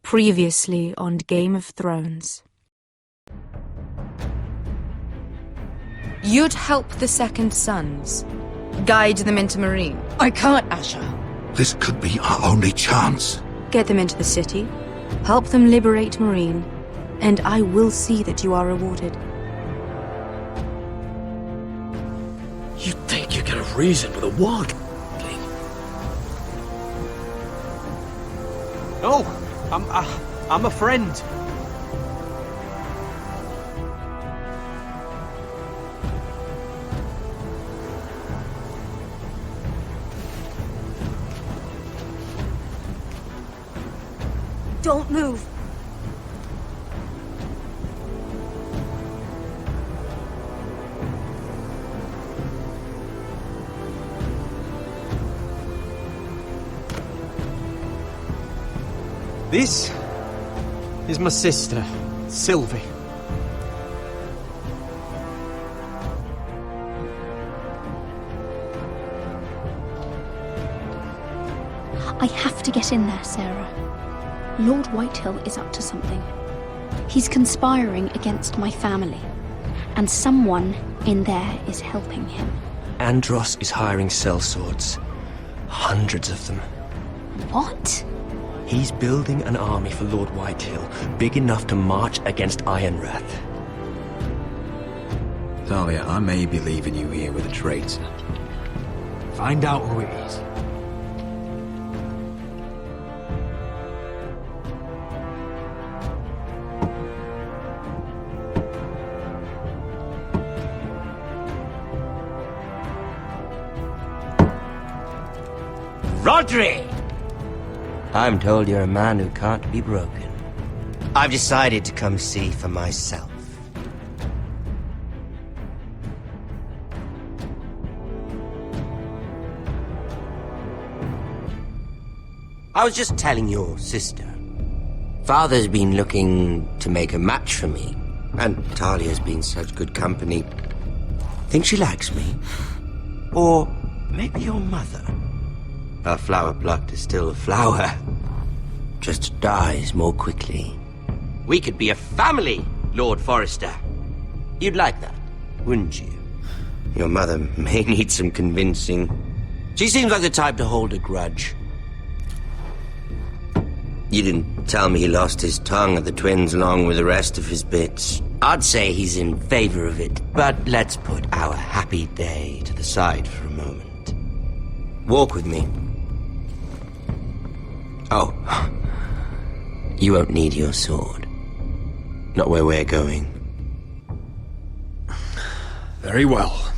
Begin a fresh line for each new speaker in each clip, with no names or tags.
Previously on Game of Thrones. You'd help the Second Sons. Guide them into Marine.
I can't, Asher.
This could be our only chance.
Get them into the city. Help them liberate Marine. And I will see that you are rewarded.
You think you can have reason with a wog?
No, I'm a friend.
Don't move.
This is my sister, Sylvie.
I have to get in there, Sarah. Lord Whitehill is up to something. He's conspiring against my family, and someone in there is helping him.
Andros is hiring sellswords. Hundreds of them.
What?
He's building an army for Lord Whitehill, big enough to march against Ironrath.
Talia, I may be leaving you here with a traitor. Find out who it is.
Rodri! I'm told you're a man who can't be broken. I've decided to come see for myself. I was just telling your sister. Father's been looking to make a match for me, and Talia's been such good company. Think she likes me? Or maybe your mother? A flower plucked is still a flower. Just dies more quickly. We could be a family, Lord Forrester. You'd like that, wouldn't you? Your mother may need some convincing. She seems like the type to hold a grudge. You didn't tell me he lost his tongue at the twins along with the rest of his bits. I'd say he's in favor of it, but let's put our happy day to the side for a moment. Walk with me. Oh, you won't need your sword. Not where we're going.
Very well.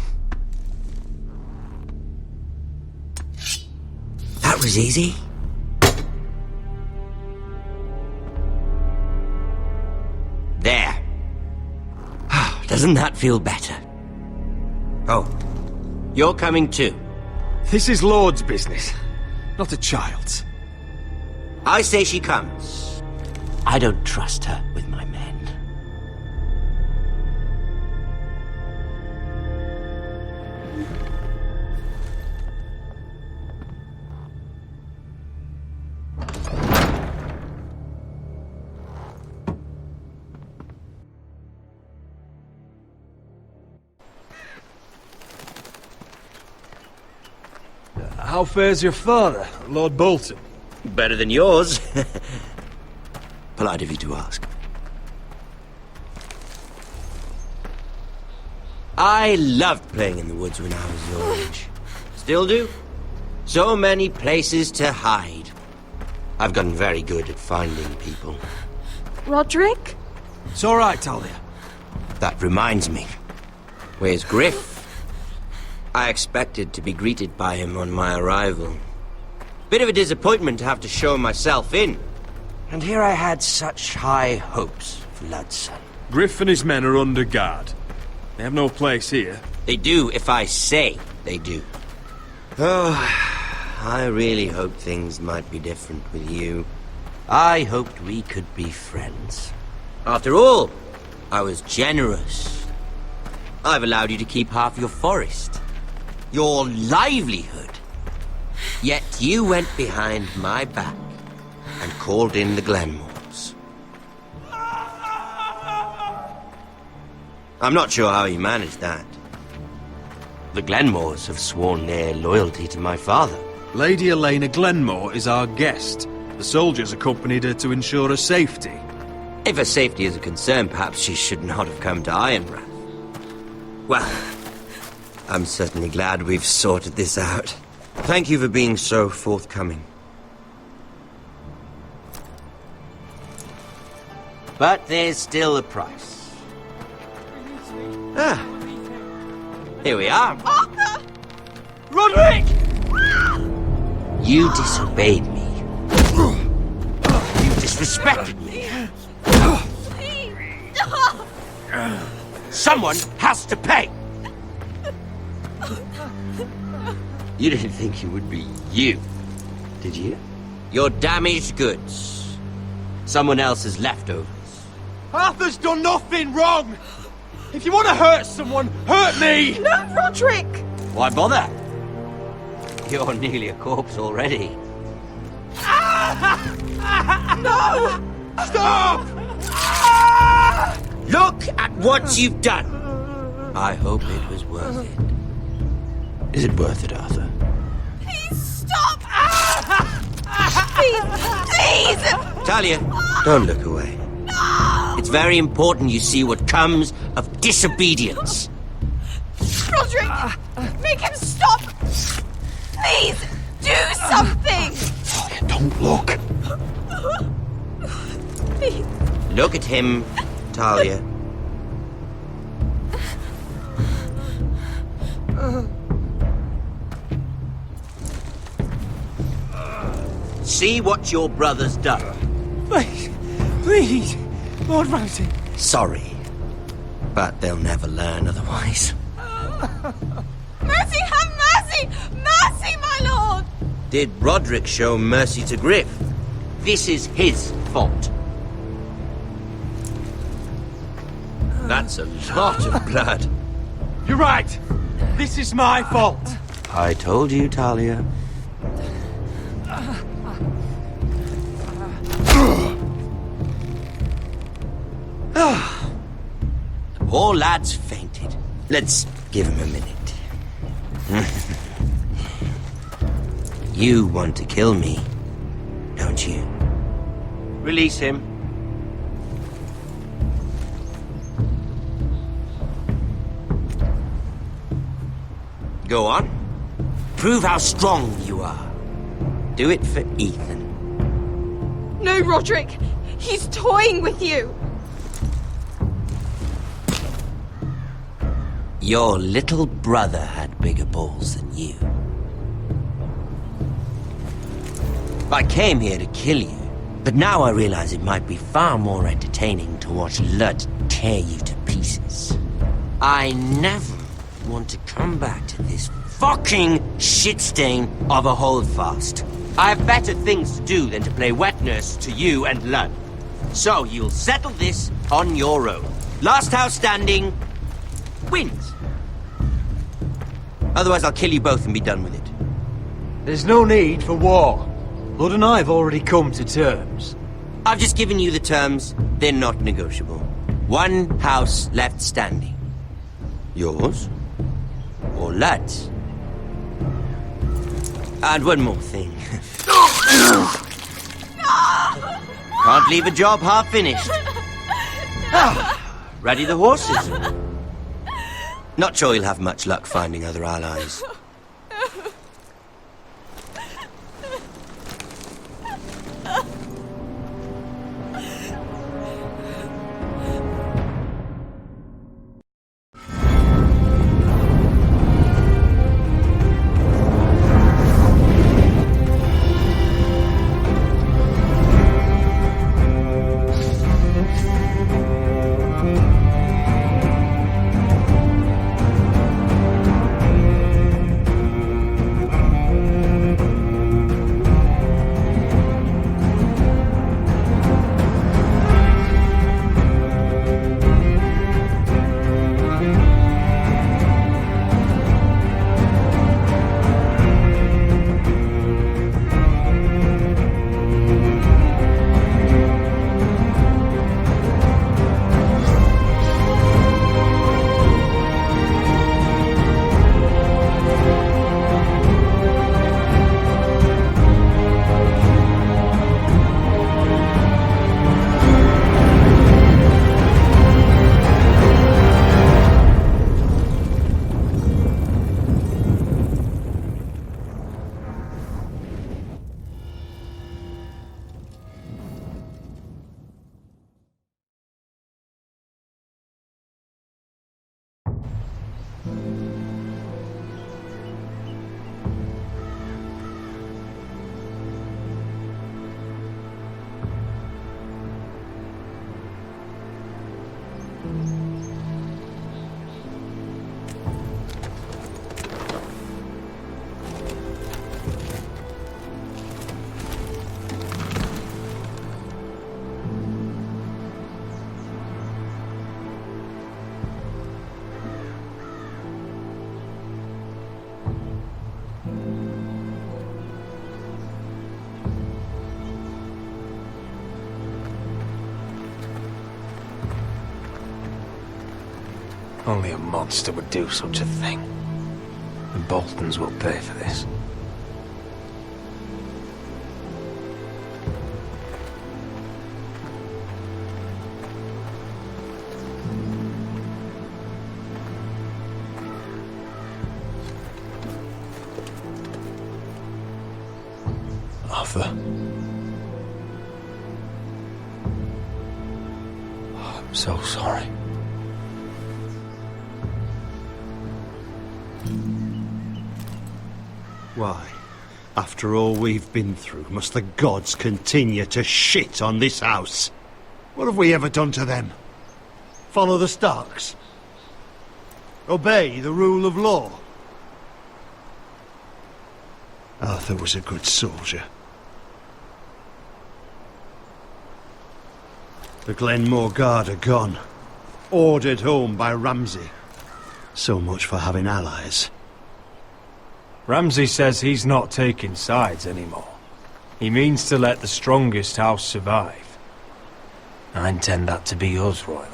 That was easy. There. Doesn't that feel better? Oh, you're coming too.
This is Lord's business, not a child's.
I say she comes. I don't trust her with my men.
How fares your father, Lord Bolton?
Better than yours. Polite of you to ask. I loved playing in the woods when I was your age. Still do. So many places to hide. I've gotten very good at finding people.
Roderick?
It's all right, Talia.
That reminds me. Where's Griff? I expected to be greeted by him on my arrival. Bit of a disappointment to have to show myself in. And here I had such high hopes for Ludson.
Griff and his men are under guard. They have no place here.
They do if I say they do. Oh, I really hoped things might be different with you. I hoped we could be friends. After all, I was generous. I've allowed you to keep half your forest. Your livelihood. Yet you went behind my back and called in the Glenmore. I'm not sure how he managed that. The Glenmores have sworn their loyalty to my father.
Lady Elena Glenmore is our guest. The soldiers accompanied her to ensure her safety.
If her safety is a concern, perhaps she should not have come to Ironrath. Well, I'm certainly glad we've sorted this out. Thank you for being so forthcoming. But there's still a price. Ah, here we are.
Arthur!
Roderick! You disobeyed me. You disrespected me. Someone has to pay! You didn't think it would be you, did you? Your damaged goods. Someone else's leftovers.
Arthur's done nothing wrong! If you want to hurt someone, hurt me!
No, Roderick!
Why bother? You're nearly a corpse already.
No!
Stop!
Look at what you've done! I hope it was worth it. Is it worth it, Arthur?
Please stop! Please! Please!
Talia, don't look away.
No!
It's very important you see what comes of disobedience.
Roderick! Make him stop! Please! Do something!
Talia, don't look.
Please!
Look at him, Talia. See what your brother's done.
Please, Lord Ramsay.
Sorry, but they'll never learn otherwise.
Mercy, have mercy! Mercy, my lord!
Did Roderick show mercy to Griff? This is his fault. That's a lot of blood.
You're right. This is my fault.
I told you, Talia. The poor lad's fainted. Let's give him a minute. You want to kill me, don't you? Release him. Go on. Prove how strong you are. Do it for Ethan.
No, Roderick! He's toying with you!
Your little brother had bigger balls than you. I came here to kill you, but now I realize it might be far more entertaining to watch Lud tear you to pieces. I never want to come back to this fucking shit stain of a holdfast. I have better things to do than to play wet nurse to you and Lud. So you'll settle this on your own. Last house standing wins. Otherwise I'll kill you both and be done with it.
There's no need for war. Lord and I have already come to terms.
I've just given you the terms. They're not negotiable. One house left standing. Yours or Lud's. And one more thing. Can't leave a job half finished. Ready the horses? Not sure you'll have much luck finding other allies.
Only a monster would do such a thing. The Boltons will pay for this. Arthur. Oh, I'm so sorry.
Why, after all we've been through, must the gods continue to shit on this house? What have we ever done to them? Follow the Starks? Obey the rule of law? Arthur was a good soldier. The Glenmore Guard are gone. Ordered home by Ramsay. So much for having allies.
Ramsay says he's not taking sides anymore. He means to let the strongest house survive. I intend that to be us, Royland.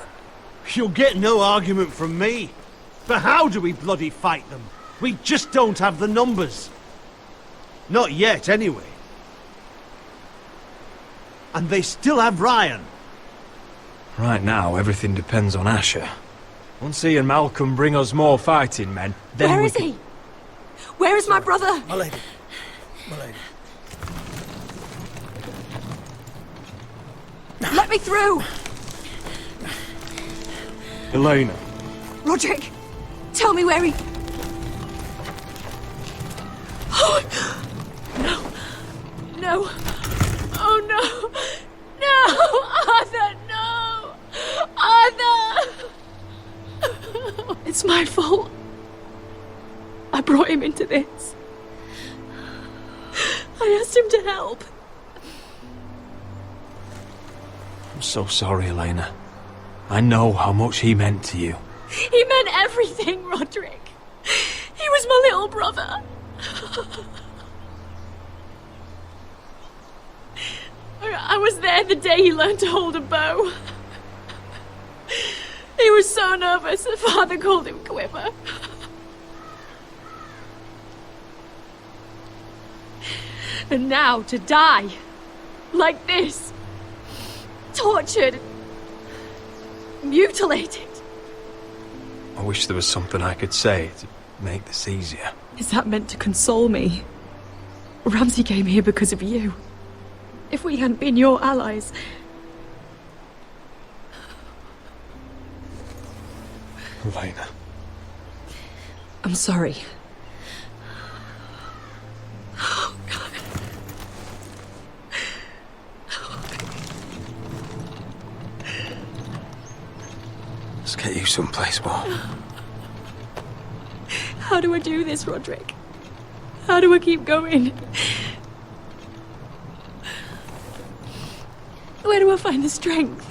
You'll get no argument from me. But how do we bloody fight them? We just don't have the numbers. Not yet, anyway. And they still have Ryan.
Right now, everything depends on Asher. Once he and Malcolm bring us more fighting men, then
Where
we
is
can...
he? Where is my brother?
My lady. My lady.
Let me through!
Elena.
Roderick, tell me where he... Oh, no. No. Oh, no. No! Arthur, no! Arthur! It's my fault. I brought him into this. I asked him to help.
I'm so sorry, Elena. I know how much he meant to you.
He meant everything, Roderick. He was my little brother. I was there the day he learned to hold a bow. He was so nervous that Father called him Quiver. And now to die like this, tortured, mutilated.
I wish there was something I could say to make this easier.
Is that meant to console me? Ramsay came here because of you. If we hadn't been your allies...
Elena.
I'm sorry. Oh, God.
Let's get you someplace warm.
How do I do this, Roderick? How do I keep going? Where do I find the strength?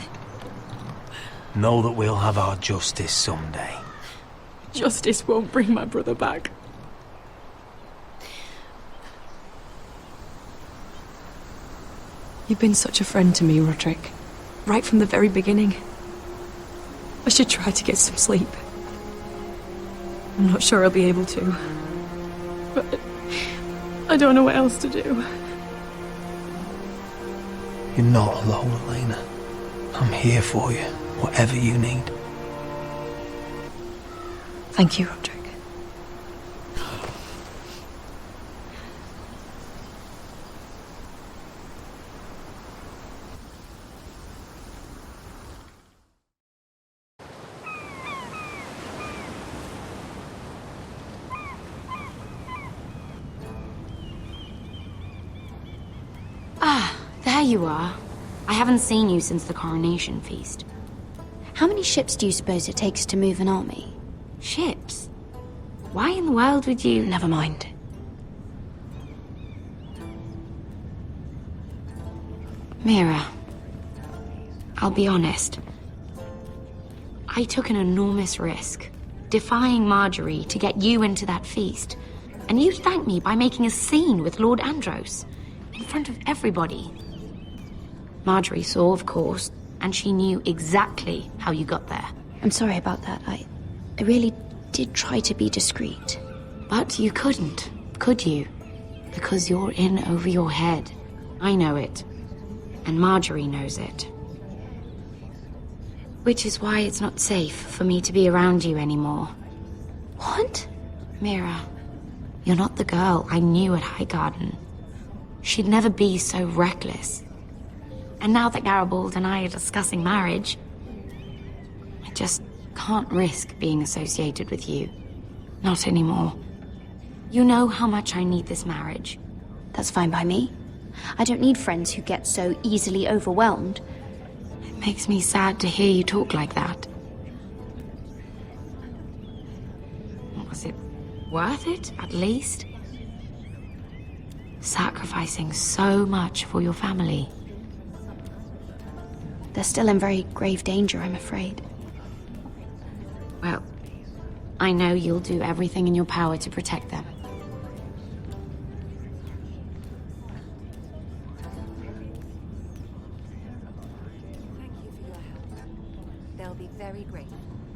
Know that we'll have our justice someday.
Justice won't bring my brother back. You've been such a friend to me, Roderick. Right from the very beginning. I should try to get some sleep. I'm not sure I'll be able to. But I don't know what else to do.
You're not alone, Elena. I'm here for you, whatever you need.
Thank you, Roderick.
Ah, there you are. I haven't seen you since the coronation feast.
How many ships do you suppose it takes to move an army?
Ships? Why in the world would you...
Never mind.
Mira, I'll be honest. I took an enormous risk, defying Marjorie to get you into that feast. And you thanked me by making a scene with Lord Andros, in front of everybody. Marjorie saw, of course, and she knew exactly how you got there.
I'm sorry about that. I really did try to be discreet.
But you couldn't, could you? Because you're in over your head. I know it. And Marjorie knows it. Which is why it's not safe for me to be around you anymore.
What?
Mira, you're not the girl I knew at Highgarden. She'd never be so reckless. And now that Garibald and I are discussing marriage, I just can't risk being associated with you. Not anymore. You know how much I need this marriage.
That's fine by me. I don't need friends who get so easily overwhelmed.
It makes me sad to hear you talk like that. Was it worth it, at least? Sacrificing so much for your family.
They're still in very grave danger, I'm afraid.
Well, I know you'll do everything in your power to protect them.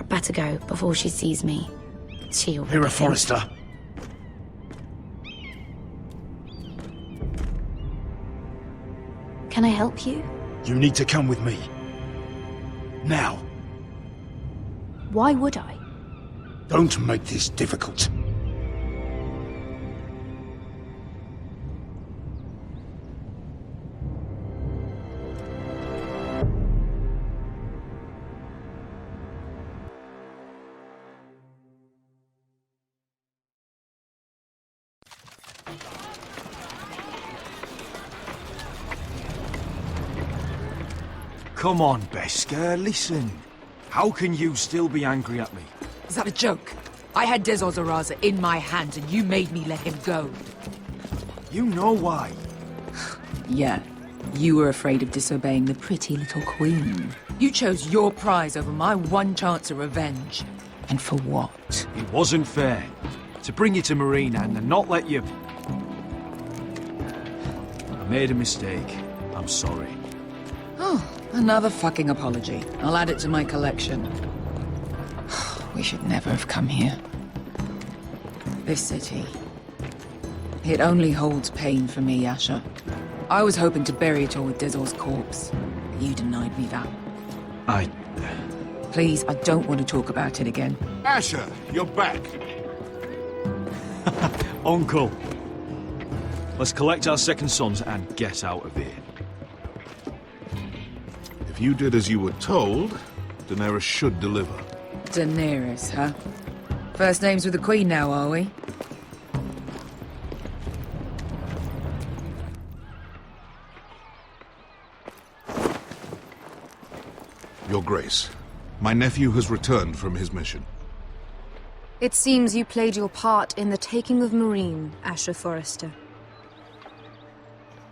Better go before she sees me. She'll...
Mira Forrester.
Can I help you?
You need to come with me. Now.
Why would I?
Don't make this difficult.
Come on, Beskar, listen. How can you still be angry at me?
Is that a joke? I had Des Ozaraza in my hands and you made me let him go.
You know why.
Yeah, you were afraid of disobeying the pretty little queen. You chose your prize over my one chance of revenge. And for what?
It wasn't fair. To bring you to Marina and then not let you... I made a mistake. I'm sorry.
Oh, another fucking apology. I'll add it to my collection. We should never have come here. This city. It only holds pain for me, Asher. I was hoping to bury it all with Dizzel's corpse. You denied me that. Please, I don't want to talk about it again.
Asher, you're back.
Uncle. Let's collect our second sons and get out of here.
If you did as you were told, Daenerys should deliver.
Daenerys, huh? First names with the Queen now, are we?
Your Grace, my nephew has returned from his mission.
It seems you played your part in the taking of Marine, Asher Forrester.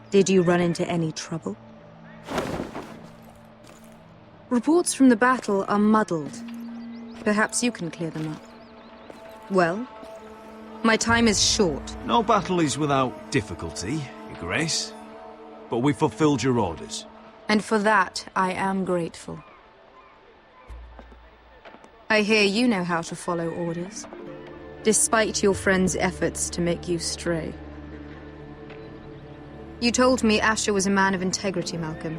Did you run into any trouble? Reports from the battle are muddled. Perhaps you can clear them up. Well, my time is short.
No battle is without difficulty, Your Grace. But we fulfilled your orders.
And for that, I am grateful. I hear you know how to follow orders, despite your friend's efforts to make you stray. You told me Asher was a man of integrity, Malcolm.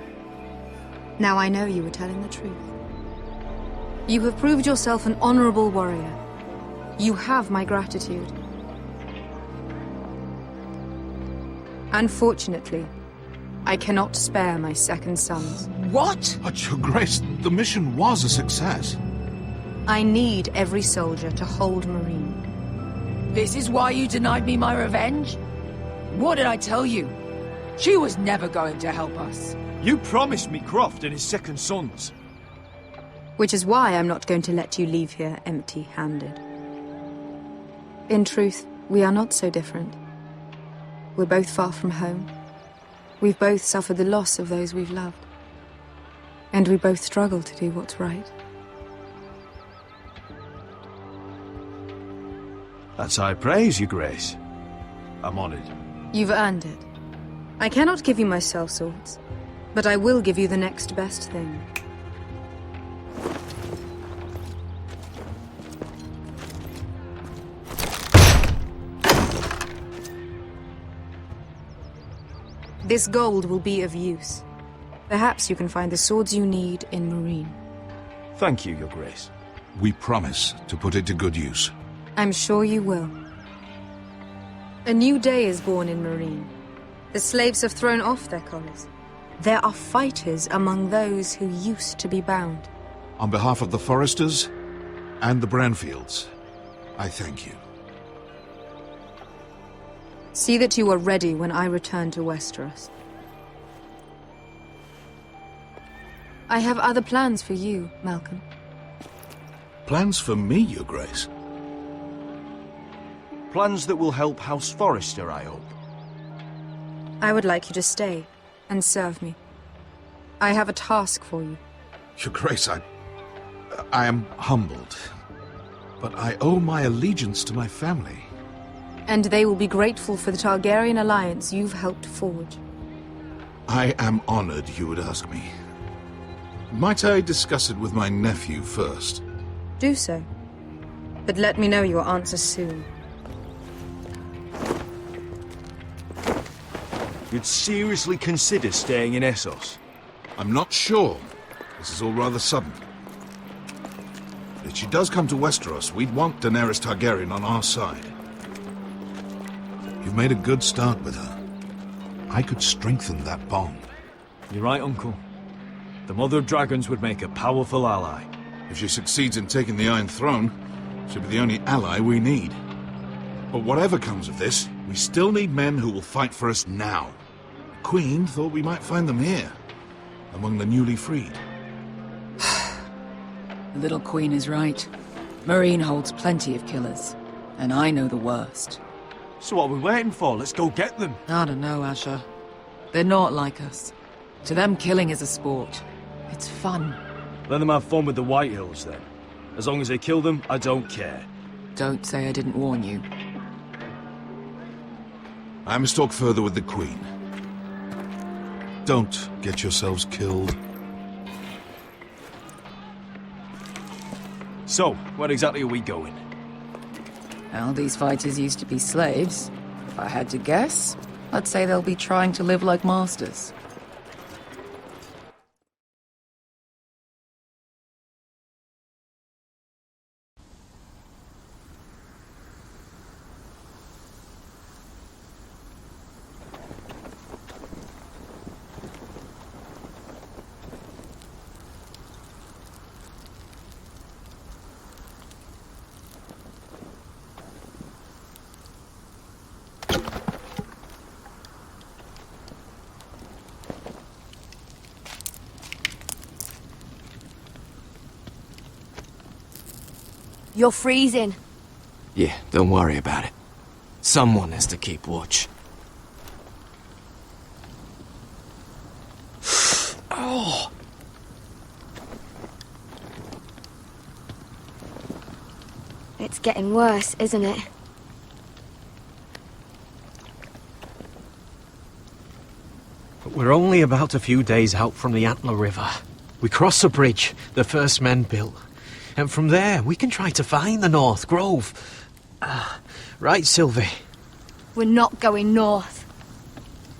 Now I know you were telling the truth. You have proved yourself an honorable warrior. You have my gratitude. Unfortunately, I cannot spare my second sons.
What?
But Your Grace, the mission was a success.
I need every soldier to hold Marine.
This is why you denied me my revenge? What did I tell you? She was never going to help us.
You promised me Croft and his second sons.
Which is why I'm not going to let you leave here empty-handed. In truth, we are not so different. We're both far from home. We've both suffered the loss of those we've loved. And we both struggle to do what's right.
That's high praise, Your Grace. I'm honored.
You've earned it. I cannot give you my sellswords, but I will give you the next best thing. This gold will be of use. Perhaps you can find the swords you need in Marine.
Thank you, Your Grace.
We promise to put it to good use.
I'm sure you will. A new day is born in Marine. The slaves have thrown off their collars. There are fighters among those who used to be bound.
On behalf of the Foresters and the Branfields, I thank you.
See that you are ready when I return to Westeros. I have other plans for you, Malcolm.
Plans for me, Your Grace?
Plans that will help House Forrester, I hope.
I would like you to stay and serve me. I have a task for you.
Your Grace, I am humbled, but I owe my allegiance to my family.
And they will be grateful for the Targaryen alliance you've helped forge.
I am honored you would ask me. Might I discuss it with my nephew first?
Do so. But let me know your answer soon.
You'd seriously consider staying in Essos?
I'm not sure. This is all rather sudden. If she does come to Westeros, we'd want Daenerys Targaryen on our side. You've made a good start with her. I could strengthen that bond.
You're right, Uncle. The Mother of Dragons would make a powerful ally.
If she succeeds in taking the Iron Throne, she'll be the only ally we need. But whatever comes of this, we still need men who will fight for us now. The Queen thought we might find them here, among the newly freed.
The little Queen is right. Marine holds plenty of killers, and I know the worst.
So what are we waiting for? Let's go get them.
I don't know, Asher. They're not like us. To them, killing is a sport. It's fun.
Let them have fun with the White Hills, then. As long as they kill them, I don't care.
Don't say I didn't warn you.
I must talk further with the Queen. Don't get yourselves killed.
So, where exactly are we going?
Well, these fighters used to be slaves. If I had to guess, I'd say they'll be trying to live like masters.
You're freezing.
Yeah, don't worry about it. Someone has to keep watch. Oh!
It's getting worse, isn't it?
But we're only about a few days out from the Antler River. We cross a bridge the first men built. And from there, we can try to find the North Grove. Right, Sylvie?
We're not going north.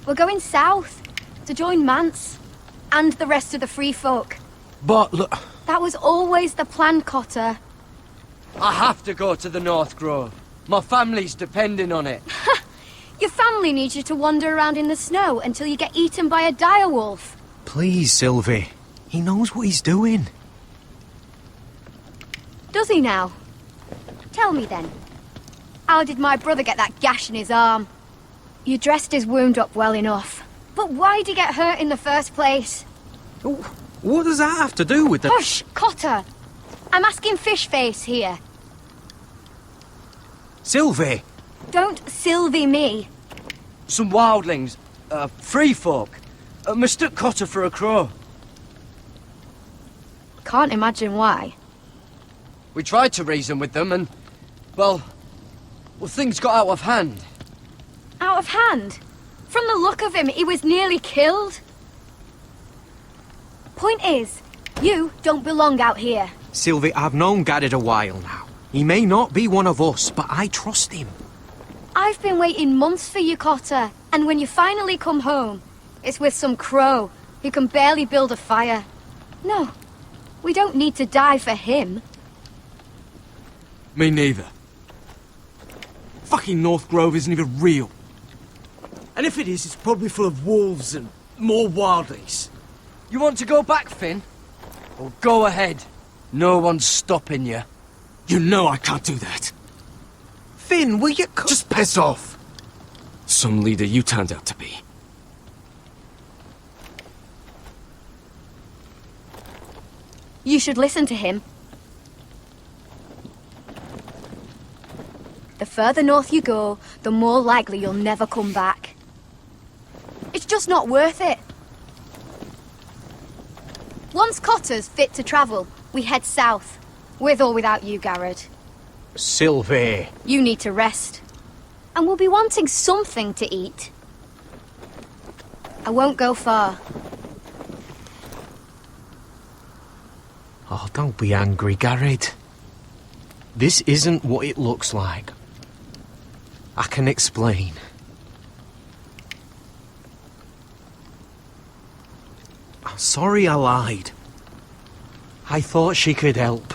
We're going south, to join Mance, and the rest of the free folk.
But look...
That was always the plan, Cotter.
I have to go to the North Grove. My family's depending on it.
Your family needs you to wander around in the snow until you get eaten by a direwolf.
Please, Sylvie. He knows what he's doing.
Does he now? Tell me then. How did my brother get that gash in his arm? You dressed his wound up well enough, But why'd he get hurt in the first place?
What does that have to do with the...
Hush, Cotter! I'm asking Fishface here.
Sylvie!
Don't Sylvie me.
Some wildlings, free folk, mistook Cotter for a crow.
Can't imagine why.
We tried to reason with them and, well, things got out of hand.
Out of hand? From the look of him, he was nearly killed. Point is, you don't belong out here.
Sylvie, I've known Garrett a while now. He may not be one of us, but I trust him.
I've been waiting months for you, Cotter, and when you finally come home, it's with some crow who can barely build a fire. No, we don't need to die for him.
Me neither. Fucking North Grove isn't even real. And if it is, it's probably full of wolves and more wildlings. You want to go back, Finn? Well, go ahead. No one's stopping you. You know I can't do that.
Finn, will you...
Just piss off. Some leader you turned out to be.
You should listen to him. The further north you go, the more likely you'll never come back. It's just not worth it. Once Cotter's fit to travel, we head south. With or without you, Garrett.
Sylvie.
You need to rest. And we'll be wanting something to eat. I won't go far.
Oh, don't be angry, Garrett. This isn't what it looks like. I can explain. I'm sorry I lied. I thought she could help.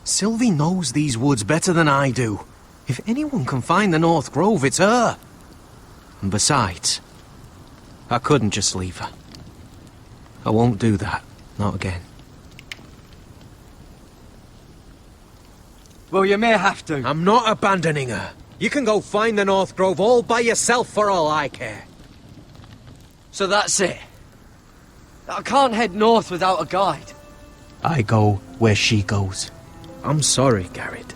Sylvie knows these woods better than I do. If anyone can find the North Grove, it's her. And besides, I couldn't just leave her. I won't do that. Not again.
Well, you may have to.
I'm not abandoning her. You can go find the North Grove all by yourself for all I care.
So that's it. I can't head north without a guide.
I go where she goes. I'm sorry, Garrett.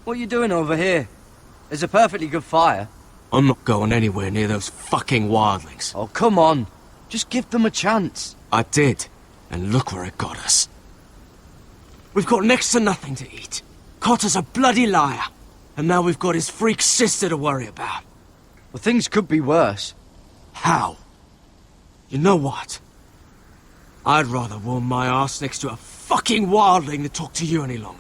What are you doing over here? There's a perfectly good fire.
I'm not going anywhere near those fucking wildlings.
Oh, come on. Just give them a chance.
I did, and look where it got us. We've got next to nothing to eat. Cotter's a bloody liar. And now we've got his freak sister to worry about.
Well, things could be worse.
How? You know what? I'd rather warm my ass next to a fucking wildling than talk to you any longer.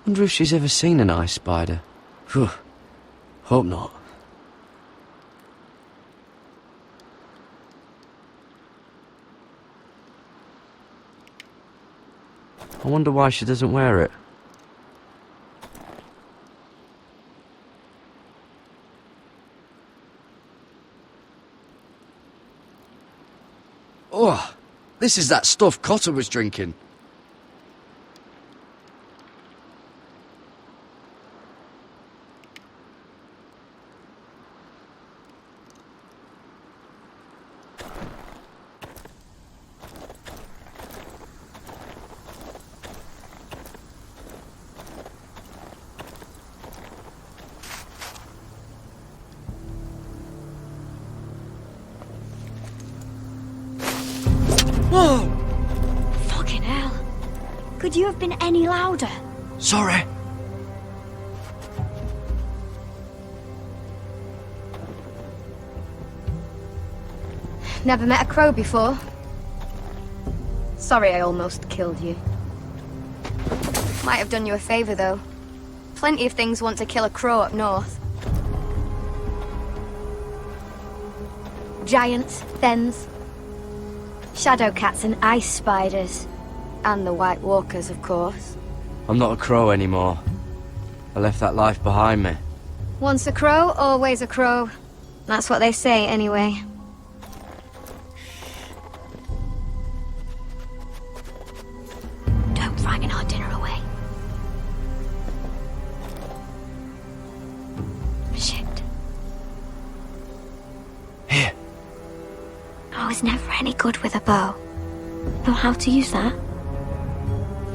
Wonder if she's ever seen an ice spider. Phew. Hope not. I wonder why she doesn't wear it. Oh, this is that stuff Cotter was drinking.
Whoa! Fucking hell. Could you have been any louder?
Sorry.
Never met a crow before? Sorry I almost killed you. Might have done you a favor, though. Plenty of things want to kill a crow up north. Giants, thens, shadow cats and ice spiders. And the White Walkers, of course.
I'm not a crow anymore. I left that life behind me.
Once a crow, always a crow. That's what they say, anyway.
Don't frighten our dinner away. Shit.
Here.
I was never any good with a bow. Know how to use that?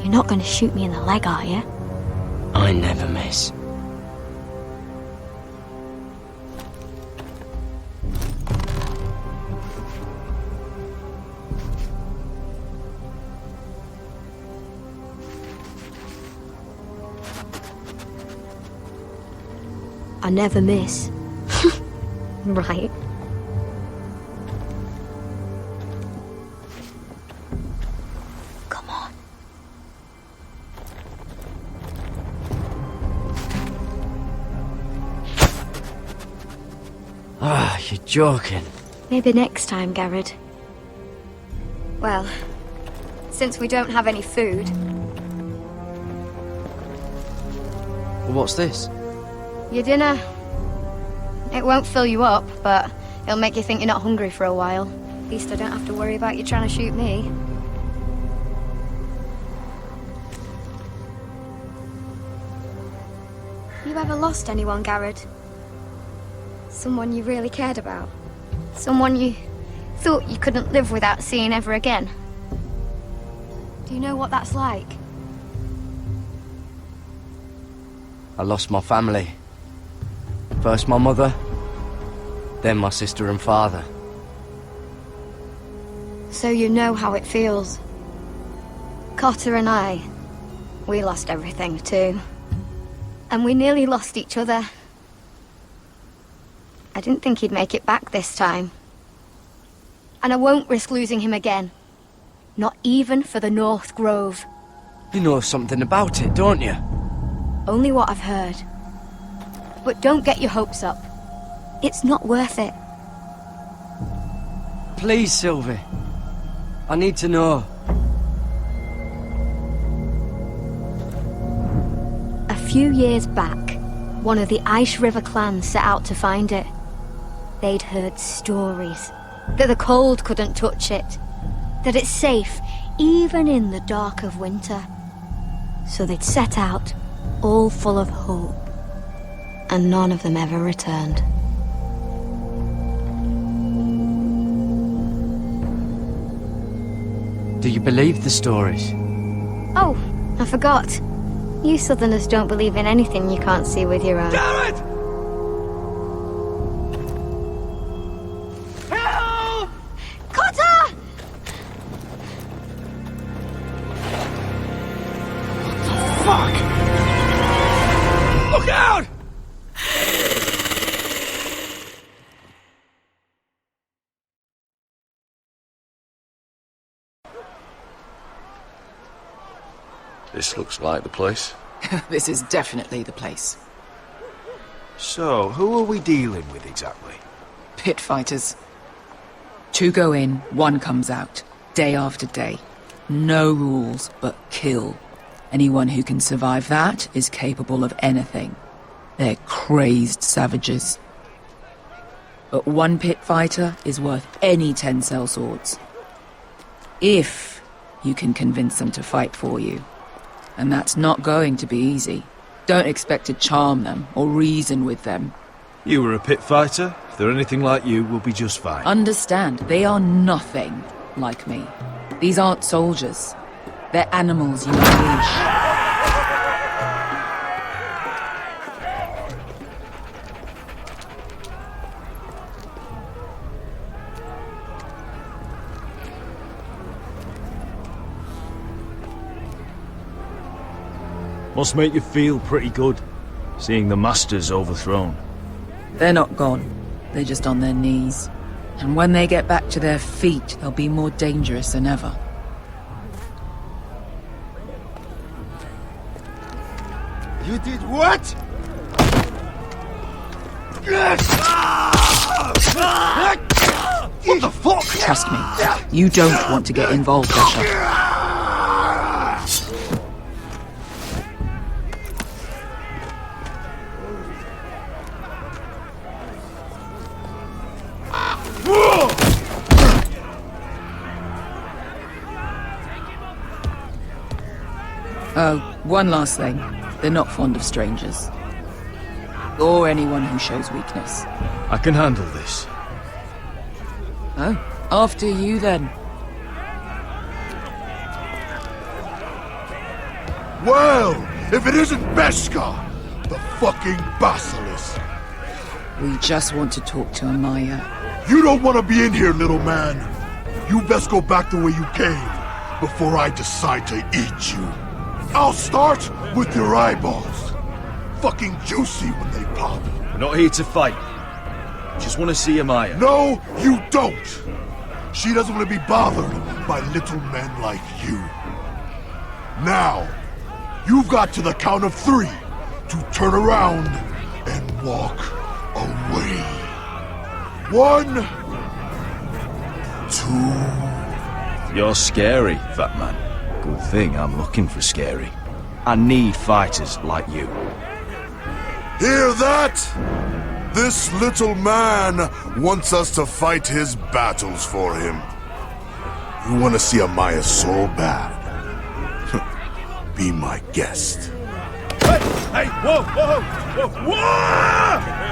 You're not going to shoot me in the leg, are you?
I never miss.
I never miss. Right. Come on.
Ah, you're joking.
Maybe next time, Garrett.
Well, since we don't have any food...
What's this?
Your dinner. It won't fill you up, but it'll make you think you're not hungry for a while. At least I don't have to worry about you trying to shoot me. You ever lost anyone, Garrett? Someone you really cared about? Someone you thought you couldn't live without seeing ever again? Do you know what that's like?
I lost my family. First my mother, then my sister and father.
So you know how it feels. Cotter and I, we lost everything too. And we nearly lost each other. I didn't think he'd make it back this time. And I won't risk losing him again. Not even for the North Grove.
You know something about it, don't you?
Only what I've heard. But don't get your hopes up. It's not worth it.
Please, Sylvie. I need to know.
A few years back, one of the Ice River clans set out to find it. They'd heard stories that the cold couldn't touch it, that it's safe even in the dark of winter. So they'd set out, all full of hope, and none of them ever returned.
Do you believe the stories?
Oh, I forgot. You Southerners don't believe in anything you can't see with your eyes.
Garrett!
Help! Cotter!
Fuck!
Look out!
This looks like the place.
This is definitely the place.
So, who are we dealing with exactly?
Pit fighters. 2 go in, 1 comes out. Day after day. No rules, but kill. Anyone who can survive that is capable of anything. They're crazed savages. But 1 pit fighter is worth any 10 sellswords. If you can convince them to fight for you. And that's not going to be easy. Don't expect to charm them or reason with them.
You were a pit fighter. If they're anything like you, we'll be just fine.
Understand, they are nothing like me. These aren't soldiers. They're animals you unleash.
Must make you feel pretty good, seeing the masters overthrown.
They're not gone. They're just on their knees. And when they get back to their feet, they'll be more dangerous than ever.
You did what? What the fuck?
Trust me, you don't want to get involved, Asher. Oh, one last thing. They're not fond of strangers. Or anyone who shows weakness.
I can handle this.
Oh, after you then.
Well, if it isn't Beskha, the fucking basilisk.
We just want to talk to Amaya.
You don't want to be in here, little man. You best go back the way you came, before I decide to eat you. I'll start with your eyeballs. Fucking juicy when they pop.
We're not here to fight. Just want to see Amaya.
No, you don't. She doesn't want to be bothered by little men like you. Now, you've got to the count of 3 to turn around and walk away. 1, 2...
You're scary, fat man. Good thing I'm looking for scary. I need fighters like you.
Hear that? This little man wants us to fight his battles for him. You want to see Amaya so bad? Be my guest.
Hey, whoa, whoa, whoa, whoa!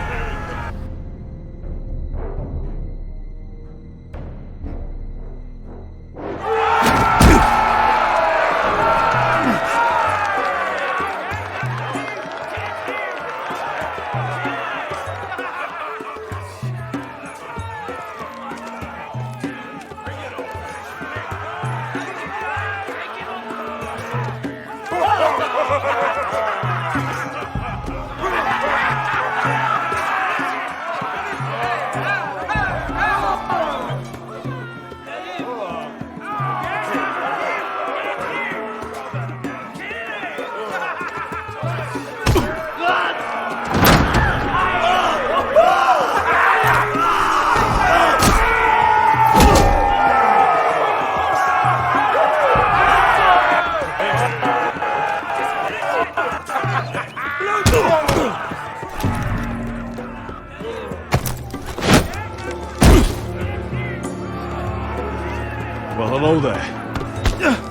Well, hello there.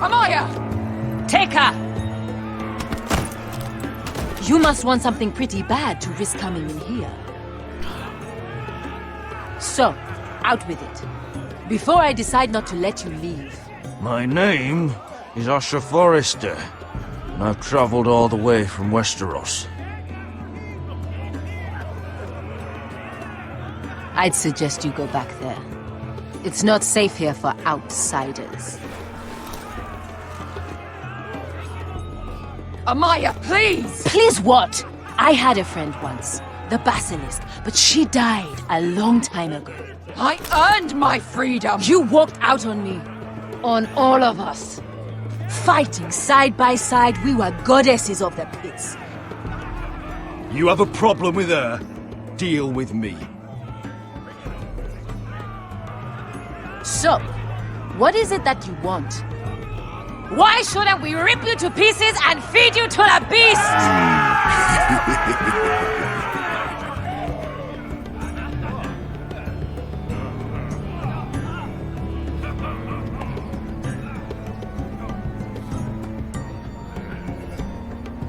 Amaya!
Take her! You must want something pretty bad to risk coming in here. So, out with it. Before I decide not to let you leave.
My name is Asher Forrester, and I've traveled all the way from Westeros.
I'd suggest you go back there. It's not safe here for outsiders.
Amaya, please!
Please what? I had a friend once, the Basilisk, but she died a long time ago.
I earned my freedom!
You walked out on me. On all of us. Fighting side by side, we were goddesses of the pits.
You have a problem with her? Deal with me.
So, what is it that you want? Why shouldn't we rip you to pieces and feed you to the beast?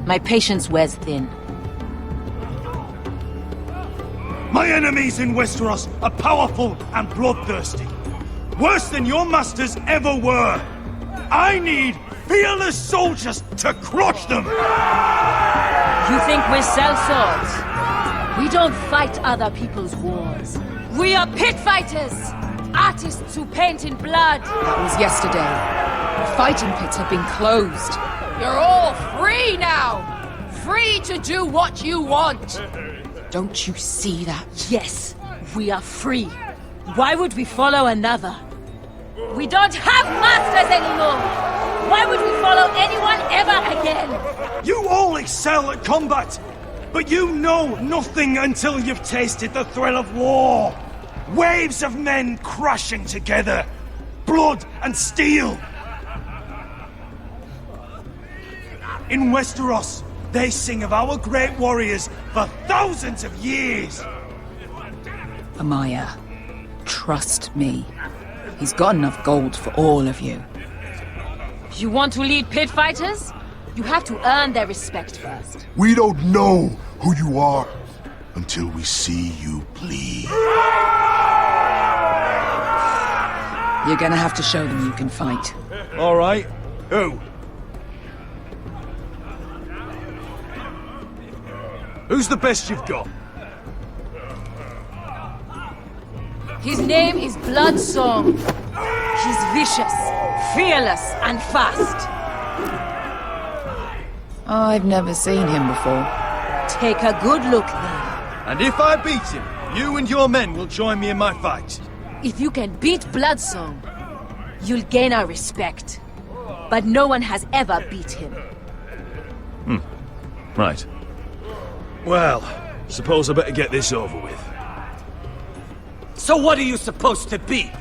My patience wears thin.
My enemies in Westeros are powerful and bloodthirsty. Worse than your masters ever were. I need fearless soldiers to crush them!
You think we sell swords? We don't fight other people's wars. We are pit fighters! Artists who paint in blood!
That was yesterday. The fighting pits have been closed. You're all free now! Free to do what you want! Don't you see that?
Yes, we are free. Why would we follow another? We don't have masters anymore! Why would we follow anyone ever again?
You all excel at combat, but you know nothing until you've tasted the thrill of war. Waves of men crashing together. Blood and steel. In Westeros, they sing of our great warriors for thousands of years.
Amaya, trust me. He's got enough gold for all of you.
You want to lead pit fighters? You have to earn their respect first.
We don't know who you are until we see you bleed.
You're gonna have to show them you can fight.
All right. Who? Who's the best you've got?
His name is Bloodsong. He's vicious, fearless, and fast.
I've never seen him before.
Take a good look then.
And if I beat him, you and your men will join me in my fight.
If you can beat Bloodsong, you'll gain our respect. But no one has ever beat him.
Right. Well, suppose I better get this over with.
So what are you supposed to be?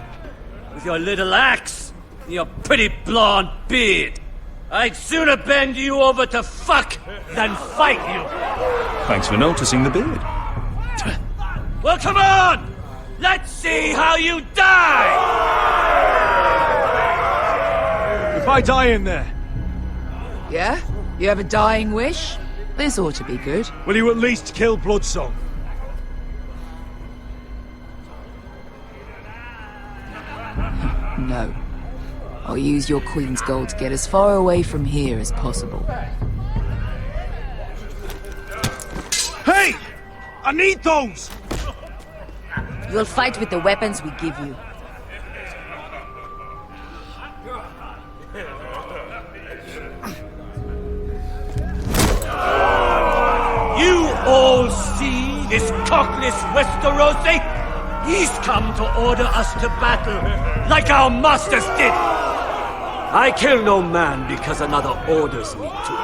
With your little axe and your pretty blonde beard? I'd sooner bend you over to fuck than fight you.
Thanks for noticing the beard.
Well, come on! Let's see how you die!
If I die in there,
Yeah? You have a dying wish? This ought to be good.
will you at least kill Bloodsong?
No. I'll use your queen's gold to get as far away from here as possible.
Hey! I need those!
You'll fight with the weapons we give you.
You all see this cockless Westerosi? He's come to order us to battle, like our masters did. I kill no man because another orders me to.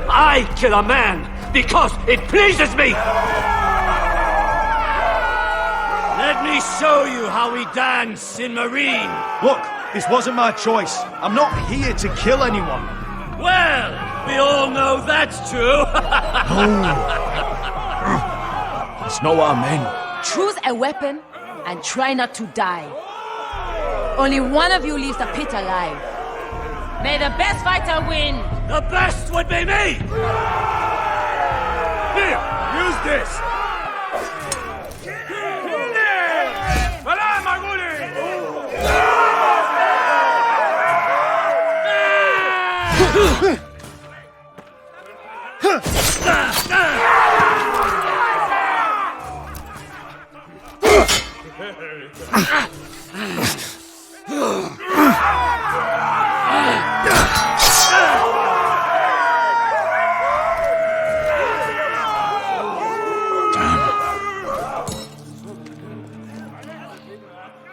I kill a man because it pleases me. Let me show you how we dance in Marine.
Look, this wasn't my choice. I'm not here to kill anyone.
Well, we all know that's true.
It's not what I meant.
Choose a weapon and try not to die. Only one of you leaves the pit alive. May the best fighter win.
The best would be me.
Here, use this.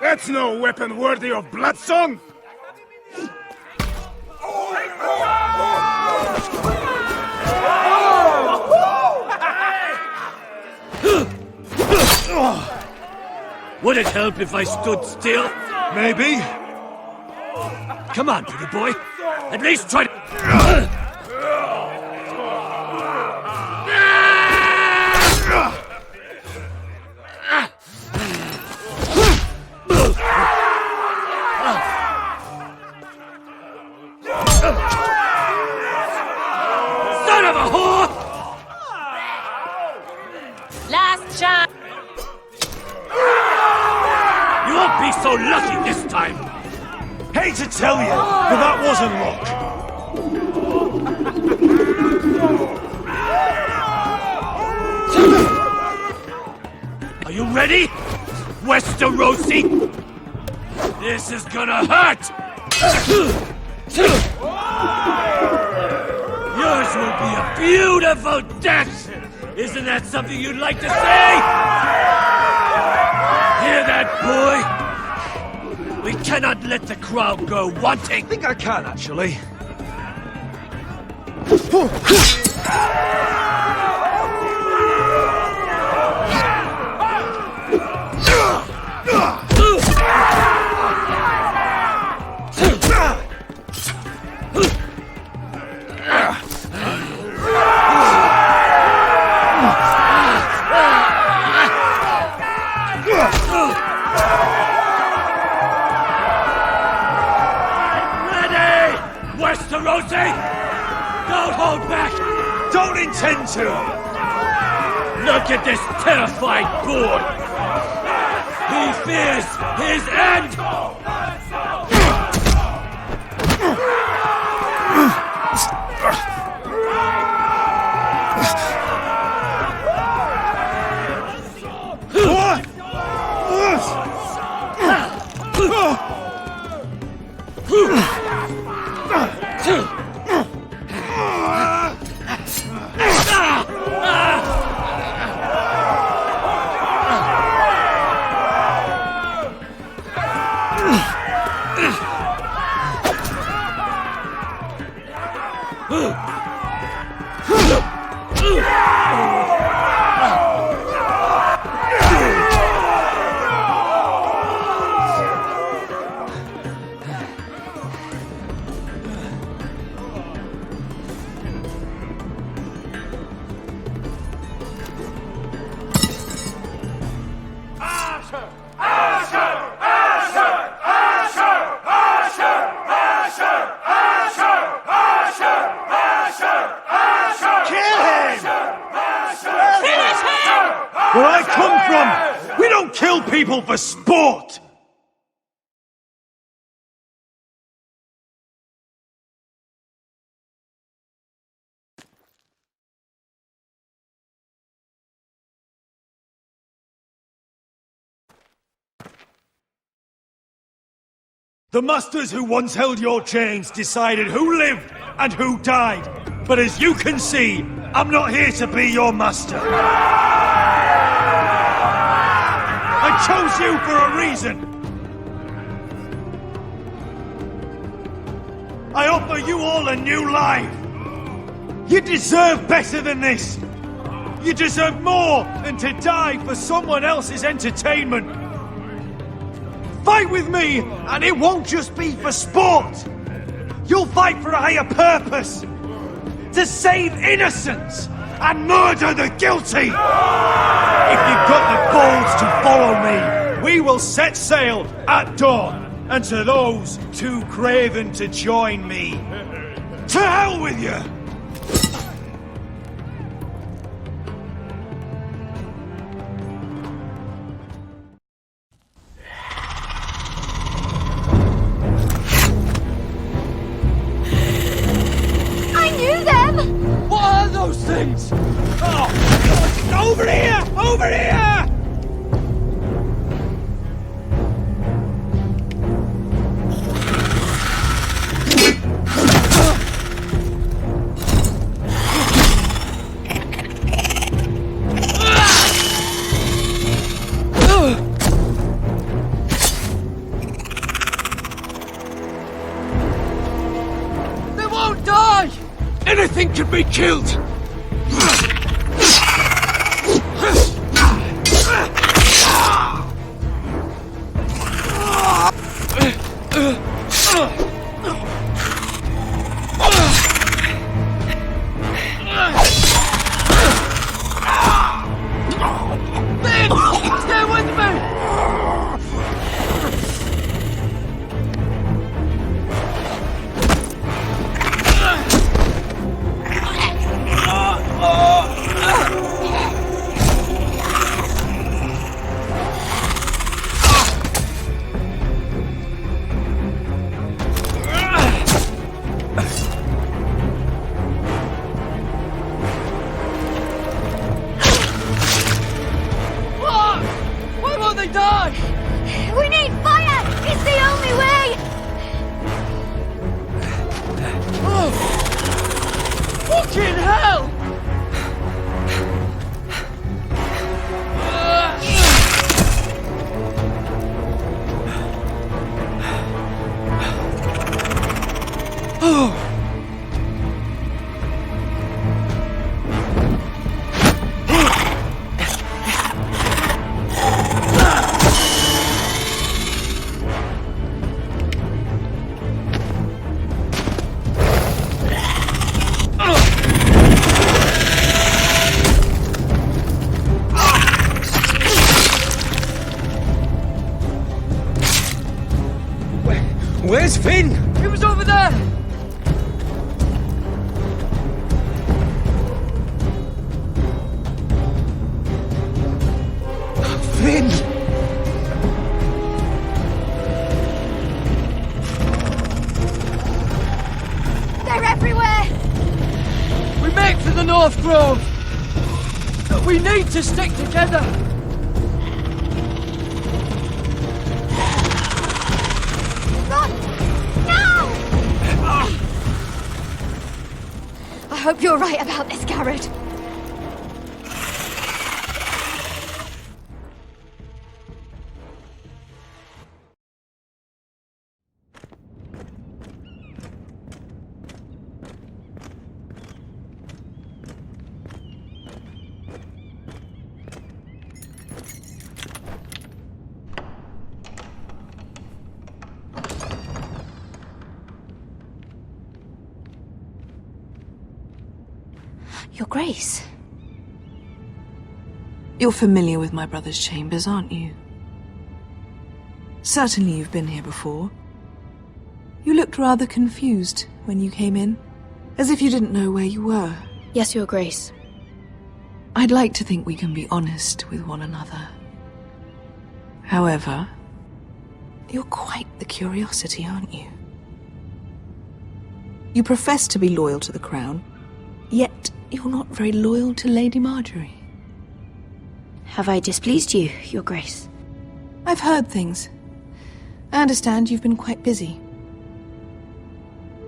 That's no weapon worthy of Bloodsong!
Would it help if I stood still?
Maybe.
Come on, pretty boy. At least try to... Son of a whore!
Last chance.
You won't be so lucky this time.
Hate to tell you, but that wasn't luck.
Are you ready, Westerosi? This is gonna hurt! Yours will be a beautiful death! Isn't that something you'd like to say? Hear that, boy? We cannot let the crowd go wanting.
I think I can, actually.
Don't hold back! Don't intend to! Look at this terrified boy! He fears his end!
Where I come from, we don't kill people for sport! The masters who once held your chains decided who lived and who died. But as you can see, I'm not here to be your master. I chose you for a reason. I offer you all a new life. You deserve better than this. You deserve more than to die for someone else's entertainment. Fight with me, and it won't just be for sport. You'll fight for a higher purpose. To save innocents and murder the guilty. If you've got the balls to follow me, we will set sail at dawn. And to those too craven to join me, to hell with you!
Things! Oh! Over here! Over here! They won't die! Anything can be killed!
We need fire! It's the only way!
Oh! Fucking hell! the North Grove! We need to stick together!
Run! No! I hope you're right about this, Garrett.
Your Grace. You're familiar with my brother's chambers, aren't you? Certainly you've been here before. You looked rather confused when you came in, as if you didn't know where you were.
Yes, Your Grace.
I'd like to think we can be honest with one another. However, you're quite the curiosity, aren't you? You profess to be loyal to the crown, yet you're not very loyal to Lady Marjorie.
Have I displeased you, Your Grace?
I've heard things. I understand you've been quite busy.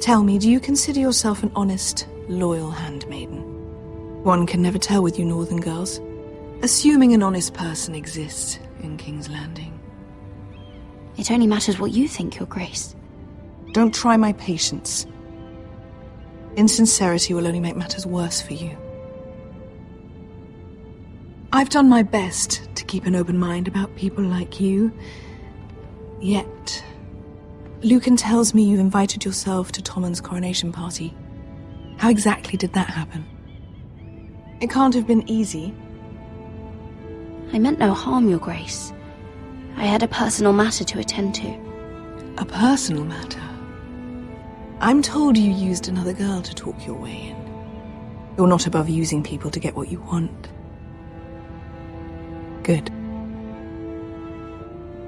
Tell me, do you consider yourself an honest, loyal handmaiden? One can never tell with you northern girls. Assuming an honest person exists in King's Landing.
It only matters what you think, Your Grace.
Don't try my patience. Insincerity will only make matters worse for you. I've done my best to keep an open mind about people like you. Yet, Lucan tells me you invited yourself to Tommen's coronation party. How exactly did that happen? It can't have been easy.
I meant no harm, Your Grace. I had a personal matter to attend to.
A personal matter? I'm told you used another girl to talk your way in. You're not above using people to get what you want. Good.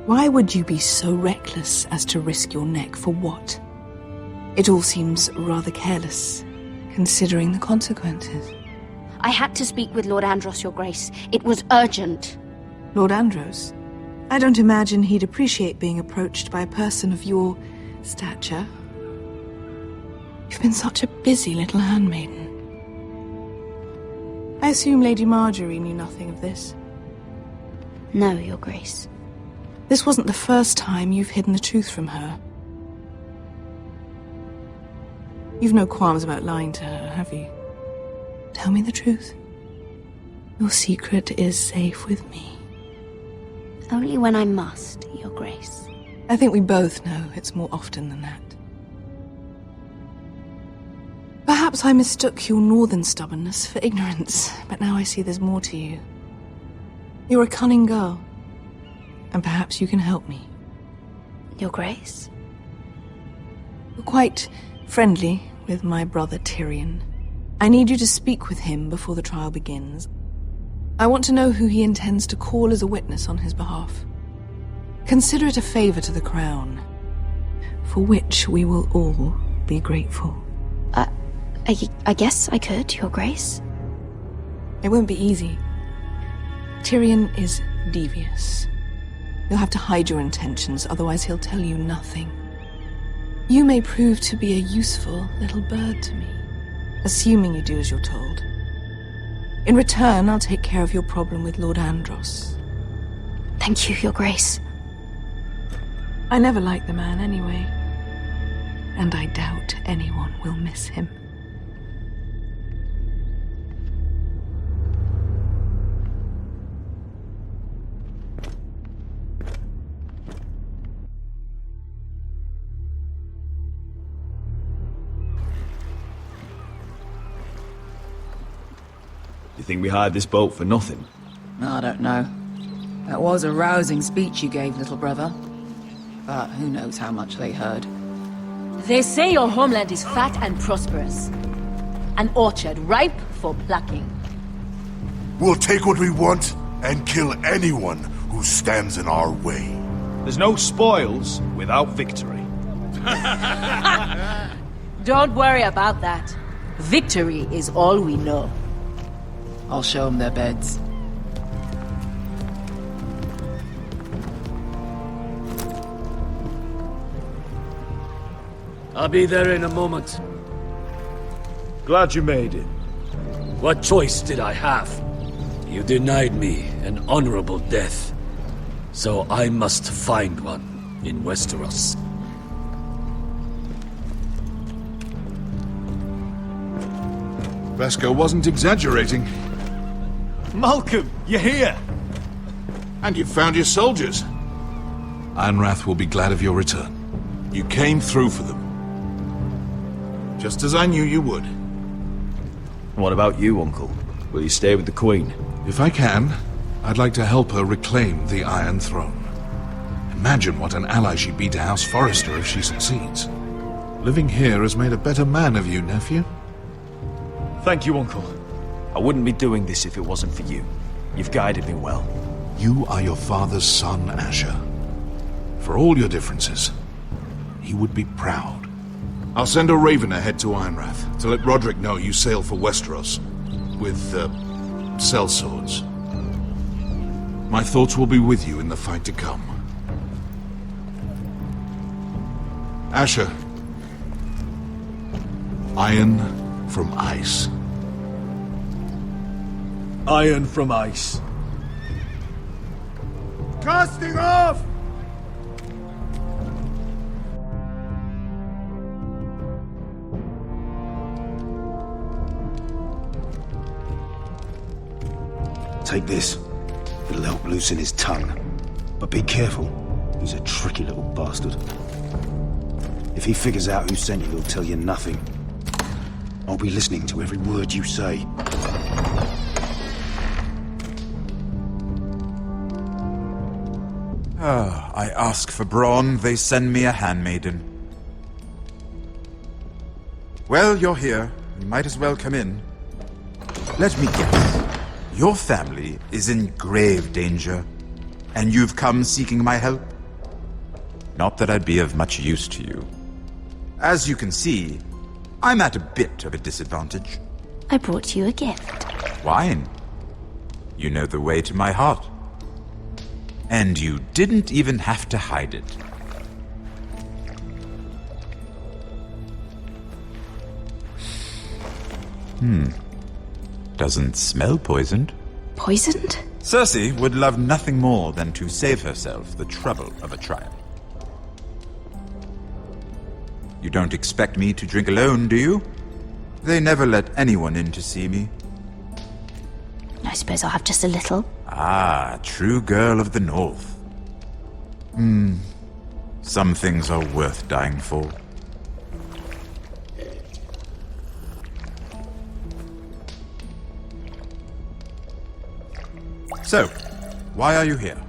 Why would you be so reckless as to risk your neck for what? It all seems rather careless, considering the consequences.
I had to speak with Lord Andros, Your Grace. It was urgent.
Lord Andros? I don't imagine he'd appreciate being approached by a person of your stature. You've been such a busy little handmaiden. I assume Lady Marjorie knew nothing of this.
No, Your Grace.
This wasn't the first time you've hidden the truth from her. You've no qualms about lying to her, have you? Tell me the truth. Your secret is safe with me.
Only when I must, Your Grace.
I think we both know it's more often than that. Perhaps I mistook your northern stubbornness for ignorance, but now I see there's more to you. You're a cunning girl, and perhaps you can help me.
Your Grace?
You're quite friendly with my brother Tyrion. I need you to speak with him before the trial begins. I want to know who he intends to call as a witness on his behalf. Consider it a favor to the crown, for which we will all be grateful.
I guess I could, Your Grace.
It won't be easy. Tyrion is devious. You'll have to hide your intentions, otherwise he'll tell you nothing. You may prove to be a useful little bird to me, assuming you do as you're told. In return, I'll take care of your problem with Lord Andros.
Thank you, Your Grace.
I never liked the man anyway, and I doubt anyone will miss him.
You think we hired this boat for nothing?
I don't know. That was a rousing speech you gave, little brother. But who knows how much they heard.
They say your homeland is fat and prosperous. An orchard ripe for plucking.
We'll take what we want and kill anyone who stands in our way.
There's no spoils without victory.
Don't worry about that. Victory is all we know.
I'll show them their beds.
I'll be there in a moment.
Glad you made it.
What choice did I have? You denied me an honorable death. So I must find one in Westeros.
Vesco wasn't exaggerating.
Malcolm, you're here!
And you've found your soldiers. Ironrath will be glad of your return. You came through for them. Just as I knew you would.
What about you, Uncle? Will you stay with the Queen?
If I can, I'd like to help her reclaim the Iron Throne. Imagine what an ally she'd be to House Forrester if she succeeds. Living here has made a better man of you, nephew.
Thank you, Uncle.
I wouldn't be doing this if it wasn't for you. You've guided me well.
You are your father's son, Asher. For all your differences, he would be proud. I'll send a raven ahead to Ironrath to let Roderick know you sail for Westeros with, sellswords. My thoughts will be with you in the fight to come. Asher. Iron from ice.
Iron from ice. Casting off!
Take this. It'll help loosen his tongue. But be careful. He's a tricky little bastard. If he figures out who sent you, he'll tell you nothing. I'll be listening to every word you say.
I ask for brawn, they send me a handmaiden. Well, you're here. You might as well come in. Let me guess. Your family is in grave danger, and you've come seeking my help? Not that I'd be of much use to you. As you can see, I'm at a bit of a disadvantage.
I brought you a gift.
Wine. You know the way to my heart. And you didn't even have to hide it. Doesn't smell poisoned.
Poisoned?
Cersei would love nothing more than to save herself the trouble of a trial. You don't expect me to drink alone, do you? They never let anyone in to see me.
I suppose I'll have just a little.
Ah, true girl of the North. Some things are worth dying for. So, why are you here?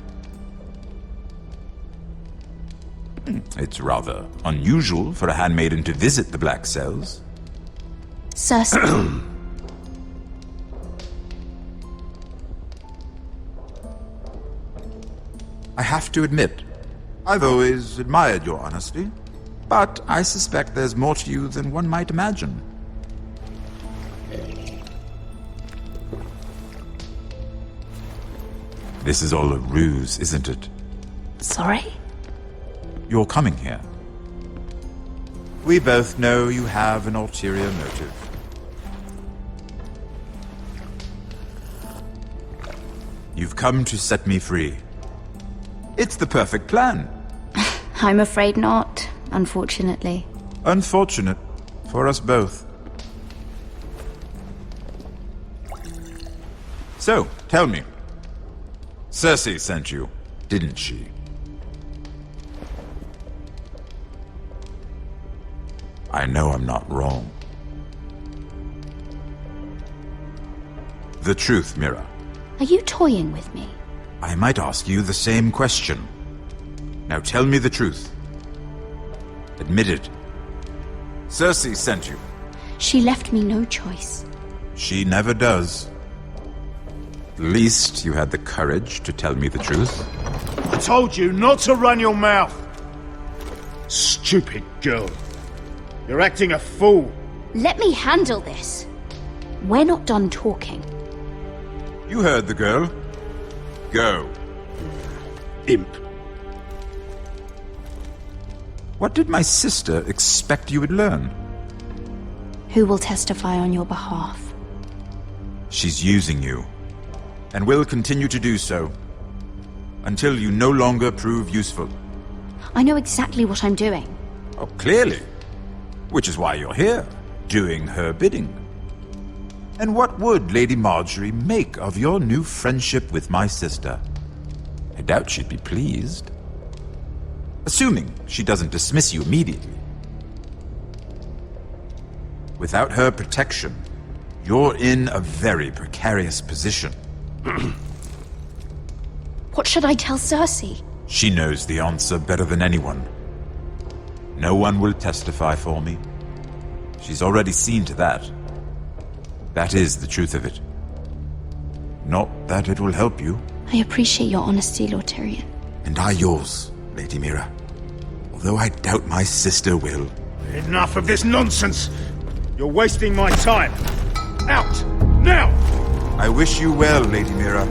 It's rather unusual for a handmaiden to visit the Black Cells.
Cersei.
I have to admit, I've always admired your honesty, but I suspect there's more to you than one might imagine. This is all a ruse, isn't it?
Sorry?
You're coming here. We both know you have an ulterior motive. You've come to set me free. It's the perfect plan.
I'm afraid not, unfortunately.
Unfortunate for us both. So, tell me. Cersei sent you, didn't she? I know I'm not wrong. The truth, Mira.
Are you toying with me?
I might ask you the same question. Now tell me the truth. Admit it. Cersei sent you.
She left me no choice.
She never does. At least you had the courage to tell me the truth.
I told you not to run your mouth! Stupid girl. You're acting a fool.
Let me handle this. We're not done talking.
You heard the girl. Go.
Imp.
What did my sister expect you would learn?
Who will testify on your behalf?
She's using you, and will continue to do so, until you no longer prove useful.
I know exactly what I'm doing.
Oh, clearly. Which is why you're here, doing her bidding. And what would Lady Marjorie make of your new friendship with my sister? I doubt she'd be pleased. Assuming she doesn't dismiss you immediately. Without her protection, you're in a very precarious position.
What should I tell Cersei?
She knows the answer better than anyone. No one will testify for me. She's already seen to that. That is the truth of it. Not that it will help you.
I appreciate your honesty, Lord Tyrion.
And I yours, Lady Mira. Although I doubt my sister will.
Enough of this nonsense! You're wasting my time! Out! Now!
I wish you well, Lady Mira.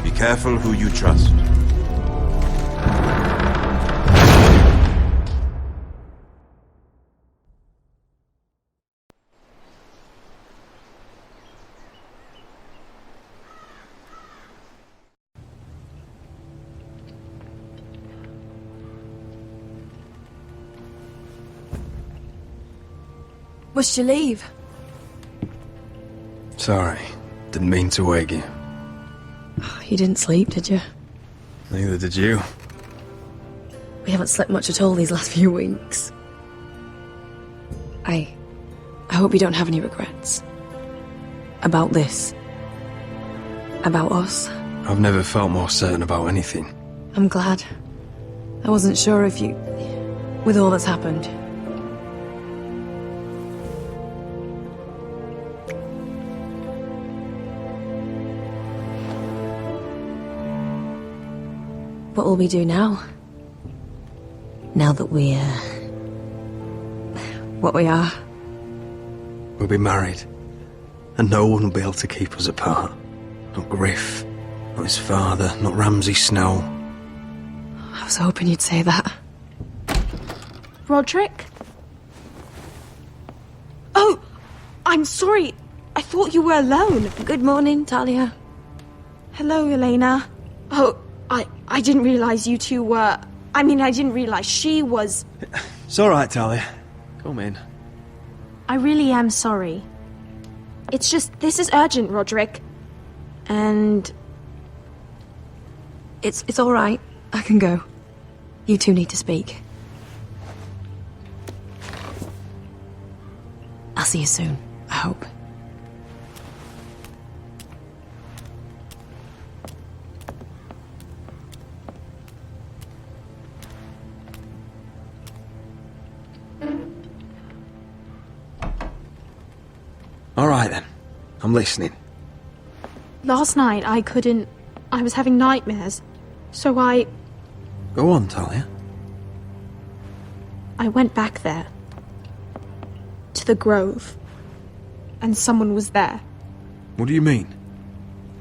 Be careful who you trust.
Must you leave?
Sorry, didn't mean to wake you.
You didn't sleep, did you?
Neither did you.
We haven't slept much at all these last few weeks. I hope you don't have any regrets. About this. About us.
I've never felt more certain about anything.
I'm glad. I wasn't sure if you... with all that's happened. What will we do now? Now that we're... what we are?
We'll be married. And no one will be able to keep us apart. Not Griff, not his father, not Ramsay Snow.
I was hoping you'd say that.
Roderick? Oh! I'm sorry. I thought you were alone.
Good morning, Talia.
Hello, Elena. Oh, I didn't realize you two were... I mean, I didn't realize she was...
It's all right, Talia. Come in.
I really am sorry. It's just, this is urgent, Roderick. And...
It's all right. I can go. You two need to speak. I'll see you soon, I hope.
All right, then. I'm listening.
Last night, I was having nightmares. So
Go on, Talia.
I went back there. To the grove. And someone was there.
What do you mean?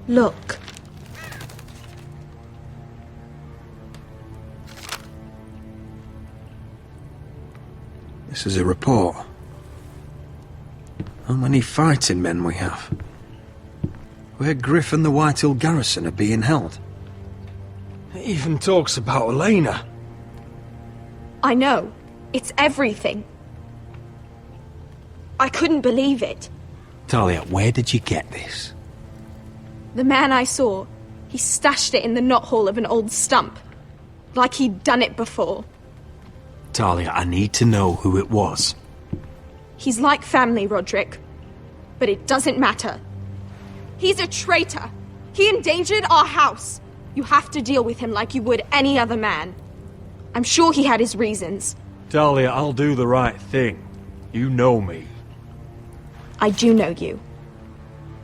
Look.
This is a report. How many fighting men we have? Where Griff and the Whitehill garrison are being held. It even talks about Elena.
I know. It's everything. I couldn't believe it.
Talia, where did you get this?
The man I saw, he stashed it in the knothole of an old stump. Like he'd done it before.
Talia, I need to know who it was.
He's like family, Roderick. But it doesn't matter. He's a traitor. He endangered our house. You have to deal with him like you would any other man. I'm sure he had his reasons.
Talia, I'll do the right thing. You know me.
I do know you.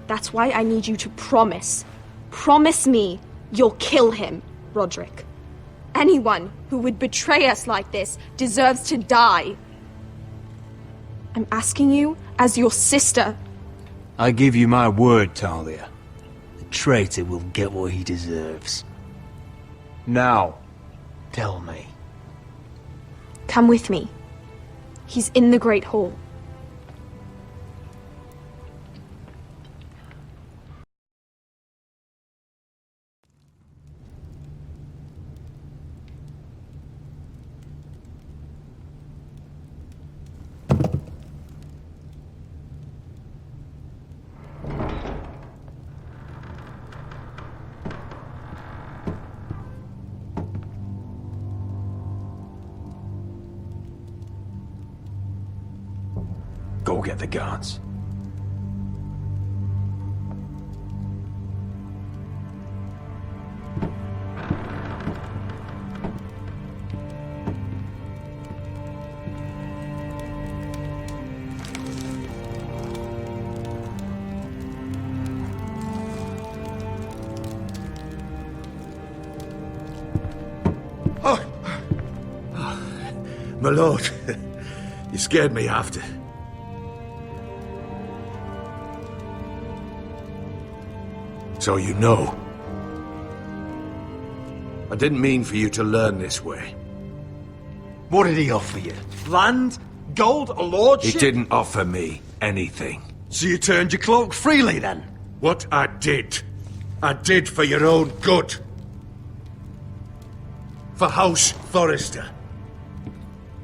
That's why I need you to promise. Promise me you'll kill him, Roderick. Anyone who would betray us like this deserves to die. I'm asking you as your sister.
I give you my word, Talia. The traitor will get what he deserves. Now, tell me.
Come with me. He's in the Great Hall.
Go get the guards.
My lord, you scared me after. So you know. I didn't mean for you to learn this way.
What did he offer you? Land? Gold? A lordship?
He didn't offer me anything.
So you turned your cloak freely then?
What I did for your own good. For House Forrester.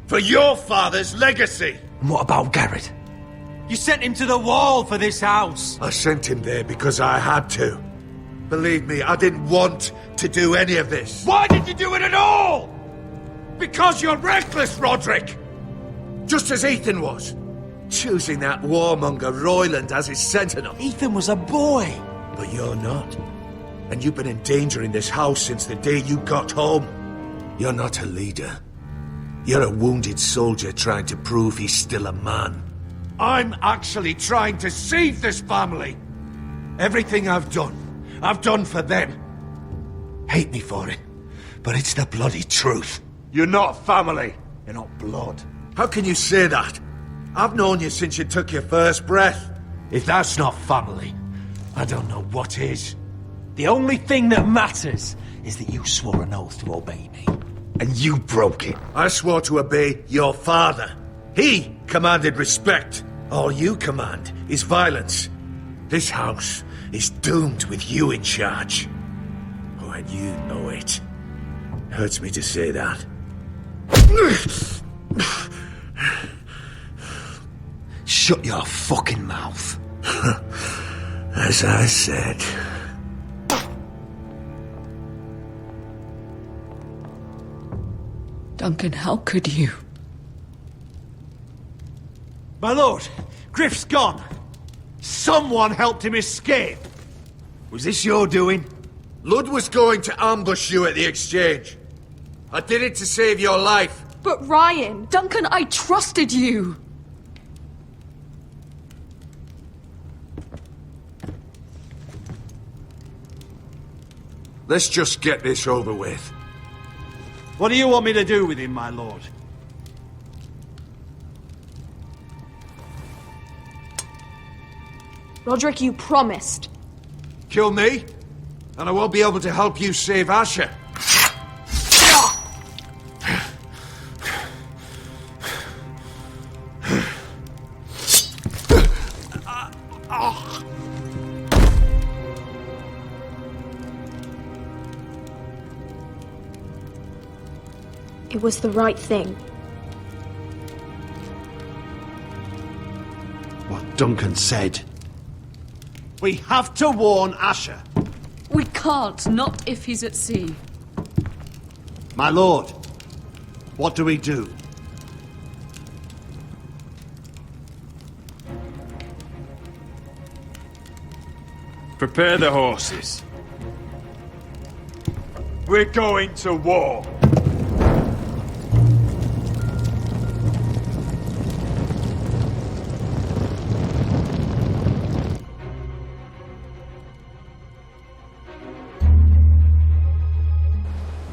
For your father's legacy.
And what about Garrett? You sent him to the wall for this house.
I sent him there because I had to. Believe me, I didn't want to do any of this.
Why did you do it at all?
Because you're reckless, Roderick! Just as Ethan was. Choosing that warmonger Royland as his sentinel.
Ethan was a boy.
But you're not. And you've been endangering this house since the day you got home. You're not a leader. You're a wounded soldier trying to prove he's still a man. I'm actually trying to save this family. Everything I've done for them. Hate me for it, but it's the bloody truth. You're not family. You're not blood. How can you say that? I've known you since you took your first breath. If that's not family, I don't know what is.
The only thing that matters is that you swore an oath to obey me. And you broke it.
I swore to obey your father. He commanded respect. All you command is violence. This house is doomed with you in charge. Oh, and you know it. Hurts me to say that.
Shut your fucking mouth.
As I said.
Duncan, how could you?
My lord, Griff's gone. Someone helped him escape. Was this your doing?
Lud was going to ambush you at the exchange. I did it to save your life.
But Ryan...
Duncan, I trusted you!
Let's just get this over with.
What do you want me to do with him, my lord?
Roderick, you promised.
Kill me, and I won't be able to help you save Asher.
It was the right thing.
What Duncan said.
We have to warn Asher.
We can't, not if he's at sea.
My lord, what do we do?
Prepare the horses. We're going to war.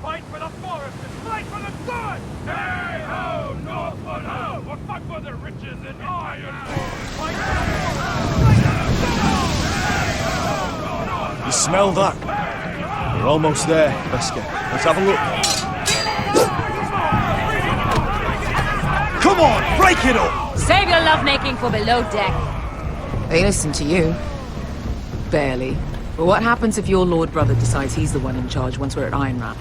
Fight for the forest and fight for the sun! Hey ho, North for no! We'll fight for the riches and I
Smell that? We're almost there, Wesker. Let's have a look.
Come on, break it up!
Save your lovemaking for below deck.
They listen to you. Barely. But what happens if your lord brother decides he's the one in charge once we're at Iron Ram?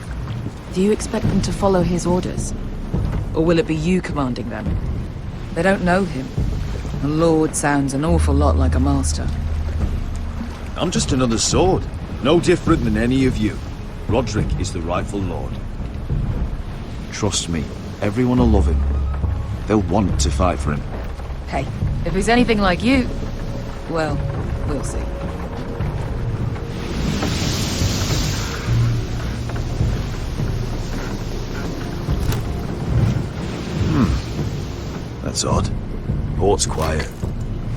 Do you expect them to follow his orders? Or will it be you commanding them? They don't know him. A lord sounds an awful lot like a master.
I'm just another sword. No different than any of you. Roderick is the rightful lord. Trust me, everyone will love him. They'll want to fight for him.
Hey, if he's anything like you, well, we'll see.
That's odd. Port's quiet.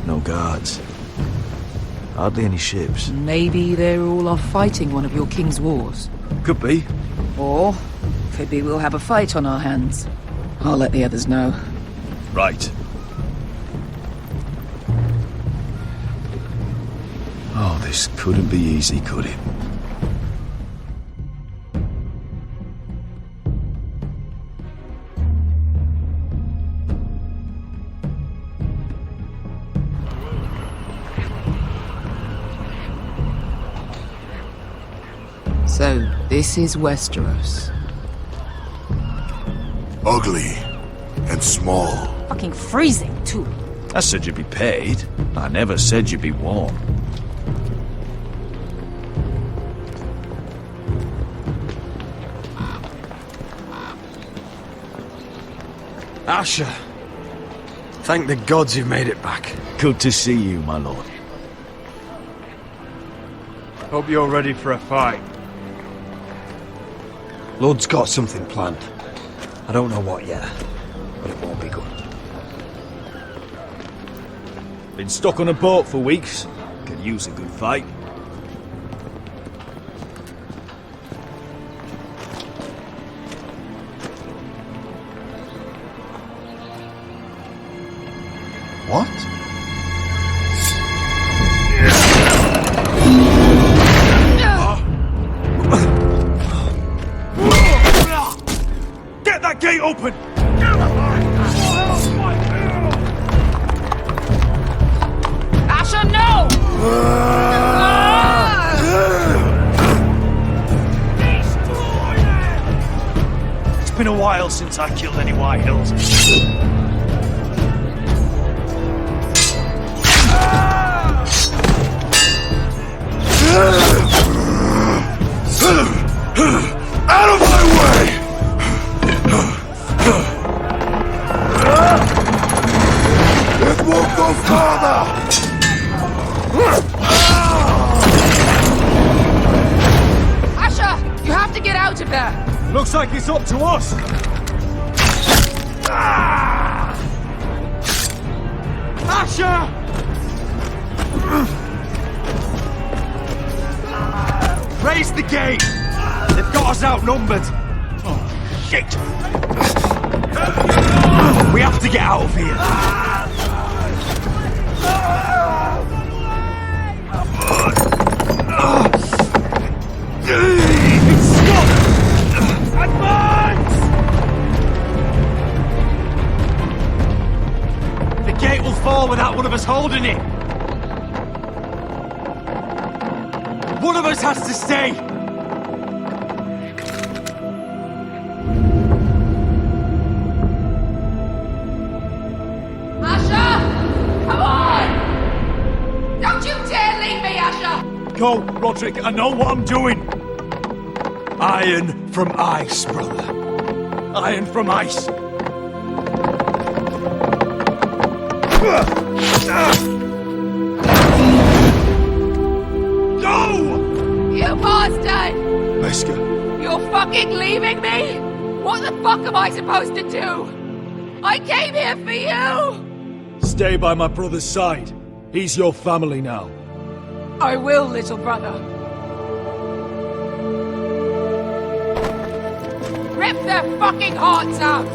No guards. Hardly any ships.
Maybe they're all off fighting one of your king's wars.
Could be.
Or, could be we'll have a fight on our hands. I'll let the others know.
Right. Oh, this couldn't be easy, could it?
So, this is Westeros.
Ugly and small.
Fucking freezing, too.
I said you'd be paid. I never said you'd be warm.
Asher. Thank the gods you've made it back.
Good to see you, my lord.
Hope you're ready for a fight.
Lord's got something planned. I don't know what yet, but it won't be good.
Been stuck on a boat for weeks. Could use a good fight.
What?
Get that gate open!
Asher, no!
It's been a while since I killed any White Hills.
Out of my way! It won't go farther!
Asher, you have to get out of there!
Looks like it's up to us! Asher! Raise the gate! They've got us outnumbered! Oh, shit! We have to get out of here! Stop! Advance! The gate will fall without one of us holding it! One of us has to stay!
Asher! Come on! Don't you dare leave me, Asher!
Go, Roderick, I know what I'm doing! Iron from ice, brother. Iron from ice. Go!
You bastard!
Wesker.
You're fucking leaving me? What the fuck am I supposed to do? I came here for you!
Stay by my brother's side. He's your family now.
I will, little brother. Rip their fucking hearts out!